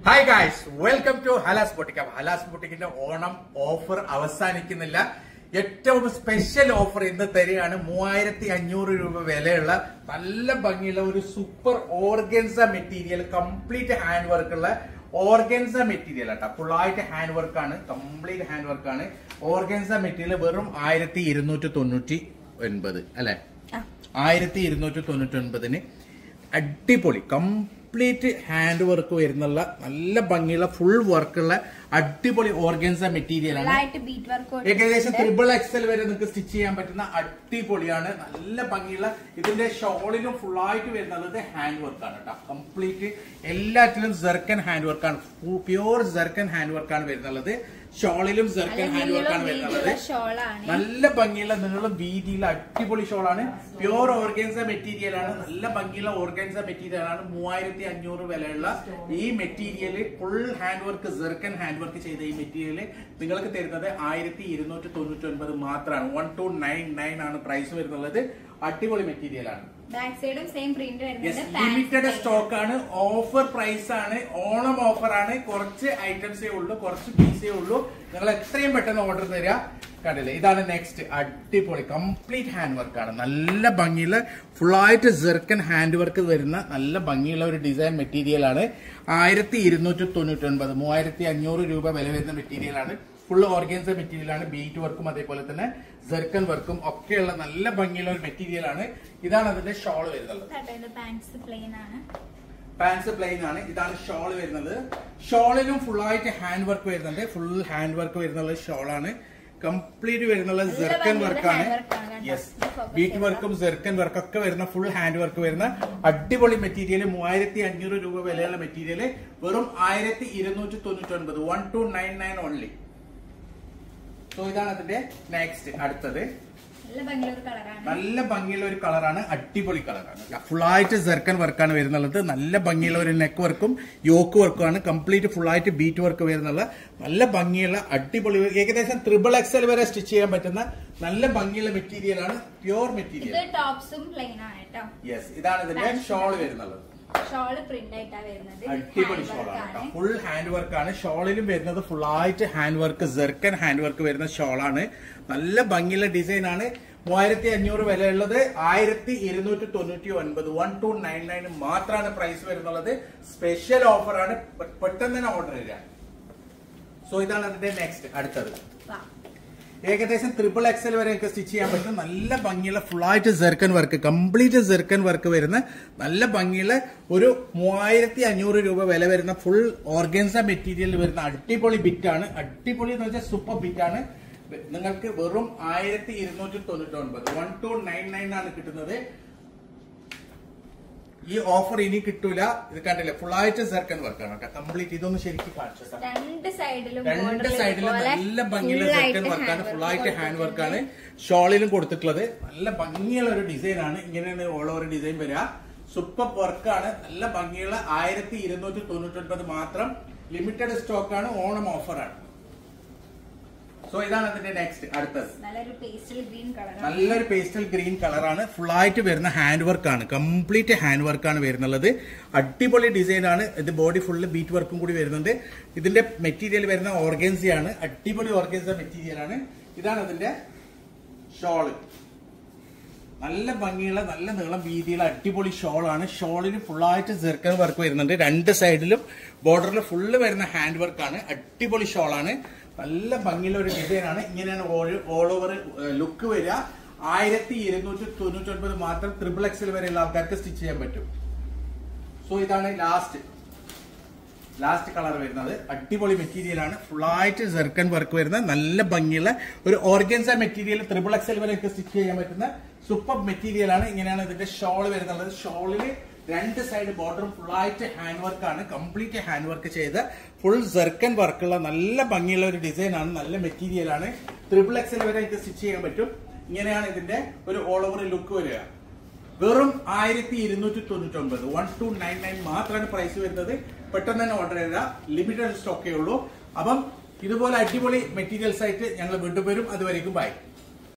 Hi guys, welcome to Halas boutique. Halas ബൊട്ടിക്കിന്റെ Onam offer അവസാനിക്കുന്നില്ല. ഏറ്റവും സ്പെഷ്യൽ ഓഫർ ഇന്ന് തരികയാണ്. 3500 രൂപ വിലയുള്ള നല്ല ഭംഗിയുള്ള ഒരു super organza material, complete hand work ഉള്ള ഓർഗൻസ മെറ്റീരിയൽ ആട്ടോ. ഫുള്ളായിട്ട് ഹാൻഡ് വർക്കാണ്, കംപ്ലീറ്റ് ഹാൻഡ് വർക്കാണ്. ഓർഗൻസ മെറ്റീരിയൽ വെറും 1299 അല്ലെ? 1299 അടിപൊളി കംപ്ലീറ്റ് ഹാൻഡ് വർക്ക് വരുന്നുള്ള നല്ല ഭംഗിയുള്ള ഫുൾ വർക്കുള്ള അടിപൊളി ഓർഗൻസ മെറ്റീരിയൽ ആണ്. ഏകദേശം XXL വരെ നിങ്ങൾക്ക് സ്റ്റിച്ച് ചെയ്യാൻ പറ്റുന്ന അടിപൊളിയാണ്. നല്ല ഭംഗിയുള്ള ഇതിന്റെ ഷോളിലും ഫുള്ളായിട്ട് വരുന്നത് ഹാൻഡ് വർക്കാണ് കേട്ടോ. കംപ്ലീറ്റ് എല്ലാറ്റിലും സെർക്കൻ ഹാൻഡ് വർക്കാണ്, പ്യൂർ സെർക്കൻ ഹാൻഡ് വർക്കാണ് വരുന്നുള്ളത്. ഷോളിലും സെർക്കൻ ഹാൻഡ് വർക്കാണ് വരുന്നത്. നല്ല ഭംഗിയുള്ള നീളം വീതിയുള്ള അടിപൊളി ഷോളാണ്. പ്യൂർ ഓർഗൻസ മെറ്റീരിയൽ ആണ്. നല്ല ഭംഗിയുള്ള ഓർഗൻസ മെറ്റീരിയൽ ആണ്. 3500 വിലയുള്ള ഈ മെറ്റീരിയൽ ഫുൾ ഹാൻഡ് വർക്ക്, സെർക്കൻ ഹാൻഡ് വർക്ക് ചെയ്ത ഈ മെറ്റീരിയൽ നിങ്ങൾക്ക് തരുന്നത് 1299 മാത്രമാണ്. 1299 ആണ് പ്രൈസ് വരുന്നത്. അടിപൊളി മെറ്റീരിയൽ ആണ്. ലിമിറ്റഡ് സ്റ്റോക്ക് ആണ്, ഓഫർ പ്രൈസ് ആണ്, ഓണം ഓഫർ ആണ്. കുറച്ച് ഐറ്റംസേ ഉള്ളൂ, കുറച്ച് പീസേ ഉള്ളൂ. നിങ്ങൾ എത്രയും പെട്ടെന്ന് ഓർഡർ തരിക. കണ്ടില്ലേ, ഇതാണ് നെക്സ്റ്റ് അടിപൊളി കംപ്ലീറ്റ് ഹാൻഡ് വർക്കാണ്. നല്ല ഭംഗിയുള്ള ഫുള്ളായിട്ട് സെർക്കൻ ഹാൻഡ് വർക്ക് വരുന്ന നല്ല ഭംഗിയുള്ള ഒരു ഡിസൈൻ മെറ്റീരിയൽ ആണ്. 1299, 3500 രൂപ വില വരുന്ന മെറ്റീരിയൽ ആണ്. ഫുൾ ഓർഗൻസ മെറ്റീരിയൽ ആണ്. ബീറ്റ് വർക്കും അതേപോലെ തന്നെ സെർക്കൻ വർക്കും ഒക്കെയുള്ള നല്ല ഭംഗിയുള്ള ഒരു മെറ്റീരിയൽ ആണ്. ഇതാണ് അതിന്റെ ഷോൾ വരുന്നത്. പാൻസ് പ്ലെയിൻ ആണ്. ഇതാണ് ഷോൾ വരുന്നത്. ഷോളിലും ഫുള്ളായിട്ട് ഹാൻഡ് വർക്ക് വരുന്നുണ്ട്. ഫുൾ ഹാൻഡ് വർക്ക് വരുന്നുള്ള ഷോളാണ്. കംപ്ലീറ്റ് വരുന്നുള്ള സെർക്കൻ വർക്കാണ്. യെസ്, ബീറ്റ് വർക്കും സെർക്കൻ വർക്കും ഒക്കെ വരുന്ന ഫുൾ ഹാൻഡ് വർക്ക് വരുന്ന അടിപൊളി മെറ്റീരിയൽ. 3500 രൂപ വിലയുള്ള മെറ്റീരിയൽ വെറും 1299, 1299 ഓൺലി. സോ ഇതാണ് അതിന്റെ നെക്സ്റ്റ് അടുത്തത്. നല്ല ഭംഗിയുള്ള ഒരു കളറാണ്, അടിപൊളി കളറാണ്. ഫുള്ളായിട്ട് സെർക്കൻ വർക്കാണ് വരുന്നുള്ളത്. നല്ല ഭംഗിയുള്ള ഒരു നെക്ക് വർക്കും യോക്ക് വർക്കുമാണ്. കംപ്ലീറ്റ് ഫുള്ളായിട്ട് ബീറ്റ് വർക്ക് വരുന്നുള്ള നല്ല ഭംഗിയുള്ള അടിപൊളി, ഏകദേശം XXL വരെ സ്റ്റിച്ച് ചെയ്യാൻ പറ്റുന്ന നല്ല ഭംഗിയുള്ള മെറ്റീരിയൽ ആണ്. Pure material. യെസ്, ഇതാണ് ഇതിന്റെ ഷോൾ വരുന്നുള്ളത്. അടിപൊളി ഷോളാണ്. ഫുൾ ഹാൻഡ് വർക്കാണ്. ഷോളിലും വരുന്നത് ഫുള്ളായിട്ട് ഹാൻഡ് വർക്ക്, സെർക്കൻ ഹാൻഡ് വർക്ക് വരുന്ന ഷോളാണ്. നല്ല ഭംഗിയുള്ള ഡിസൈൻ ആണ്. 3500 വിലയുള്ളത് 1299, 1299 മാത്രമാണ് പ്രൈസ് വരുന്നുള്ളത്. സ്പെഷ്യൽ ഓഫർ ആണ്. പെട്ടെന്ന് തന്നെ ഓർഡർ ചെയ്യുക. സോ ഇതാണ് അതിന്റെ നെക്സ്റ്റ് അടുത്തത്. ഏകദേശം XXL വരെ ഒക്കെ സ്റ്റിച്ച് ചെയ്യാൻ പറ്റും. നല്ല ഭംഗിയുള്ള ഫുള്ളായിട്ട് സെർക്കൻ വർക്ക്, കംപ്ലീറ്റ് സെർക്കൻ വർക്ക് വരുന്ന നല്ല ഭംഗിയുള്ള ഒരു 3500 രൂപ വില വരുന്ന ഫുൾ ഓർഗൻസ മെറ്റീരിയൽ വരുന്ന അടിപൊളി ബിറ്റാണ്. അടിപൊളി എന്ന് വെച്ചാൽ സൂപ്പർ ബിറ്റാണ്. നിങ്ങൾക്ക് വെറും 1299, 1299 ആണ് കിട്ടുന്നത്. ഈ ഓഫർ ഇനി കിട്ടൂല. ഇത് കണ്ടില്ലേ, ഫുള്ളായിട്ട് സെർക്കൻ വർക്കാണ്. കംപ്ലീറ്റ് ഇതൊന്ന് ശരിക്കും കാണിച്ചു. രണ്ട് സൈഡിലും നല്ല ഭംഗിയുള്ള സെർക്കൻ വർക്കാണ്. ഫുള്ളായിട്ട് ഹാൻഡ് വർക്കാണ്. ഷോളിലും കൊടുത്തിട്ടുള്ളത് നല്ല ഭംഗിയുള്ള ഒരു ഡിസൈൻ ആണ്. ഇങ്ങനെയാണ് ഓൾ ഓവർ ഡിസൈൻ വരിക. സൂപ്പർ വർക്കാണ്. നല്ല ഭംഗിയുള്ള 1299 മാത്രം. ലിമിറ്റഡ് സ്റ്റോക്ക് ആണ്. ഓണം ഓഫറാണ്. സോ ഇതാണ് അതിന്റെ നെക്സ്റ്റ് അടുത്തത്. നല്ലൊരു പേസ്റ്റൽ ഗ്രീൻ കളറാണ്. ഫുള്ളായിട്ട് വരുന്ന ഹാൻഡ് വർക്കാണ്. കംപ്ലീറ്റ് ഹാൻഡ് വർക്കാണ് വരുന്നുള്ളത്. അടിപൊളി ഡിസൈൻ ആണ്. ഇത് ബോഡി ഫുള്ള് ബീറ്റ് വർക്കും കൂടി വരുന്നുണ്ട്. ഇതിന്റെ മെറ്റീരിയൽ വരുന്ന ഓർഗൻസിയാണ്. അടിപൊളി ഓർഗൻസ മെറ്റീരിയൽ ആണ്. ഇതാണ് അതിന്റെ ഷോള്. നല്ല ഭംഗിയുള്ള നല്ല നീളം വീതിയുള്ള അടിപൊളി ഷോളാണ്. ഷോളിന് ഫുള്ളായിട്ട് സെർക്കൻ വർക്ക് വരുന്നുണ്ട്. രണ്ട് സൈഡിലും ബോർഡറിൽ ഫുള്ള് വരുന്ന ഹാൻഡ് വർക്കാണ്. അടിപൊളി ഷോളാണ്. നല്ല ഭംഗിയുള്ള ഒരു ഡിസൈൻ ആണ്. ഇങ്ങനെയാണ് ഓൾ ഓവർ ലുക്ക് വരിക. 1299 മാത്രം. XXL വരെയുള്ള ആൾക്കാർക്ക് സ്റ്റിച്ച് ചെയ്യാൻ പറ്റും. സോ ഇതാണ് ലാസ്റ്റ് കളർ വരുന്നത്. അടിപൊളി മെറ്റീരിയൽ ആണ്. ഫുള്ളായിട്ട് സെർക്കൻ വർക്ക് വരുന്ന നല്ല ഭംഗിയുള്ള ഒരു ഓർഗൻസ മെറ്റീരിയൽ. XXL വരെയൊക്കെ സ്റ്റിച്ച് ചെയ്യാൻ പറ്റുന്ന സൂപ്പർ മെറ്റീരിയൽ ആണ്. ഇങ്ങനെയാണ് ഇതിന്റെ ഷോൾ വരുന്നത്. ഷോളില് രണ്ട് സൈഡ് ബോർഡറും ഫുള്ളായിട്ട് ഹാൻഡ് വർക്കാണ്. കംപ്ലീറ്റ് ഹാൻഡ് വർക്ക് ചെയ്ത ഫുൾ സെർക്കൻ വർക്കുള്ള നല്ല ഭംഗിയുള്ള ഒരു ഡിസൈൻ ആണ്. നല്ല മെറ്റീരിയൽ ആണ്. XXL വരെ സ്റ്റിച്ച് ചെയ്യാൻ പറ്റും. ഇങ്ങനെയാണ് ഇതിന്റെ ഒരു ഓൾ ഓവർ ലുക്ക് വരിക. വെറും 1299, 1299 മാത്രമാണ് പ്രൈസ് വരുന്നത്. പെട്ടെന്ന് തന്നെ ഓർഡർ ചെയ്ത ലിമിറ്റഡ് സ്റ്റോക്കേ ഉള്ളൂ. അപ്പം ഇതുപോലെ അടിപൊളി മെറ്റീരിയൽസ് ആയിട്ട് ഞങ്ങൾ വീണ്ടും വരും. അതുവരേക്കും ബൈ.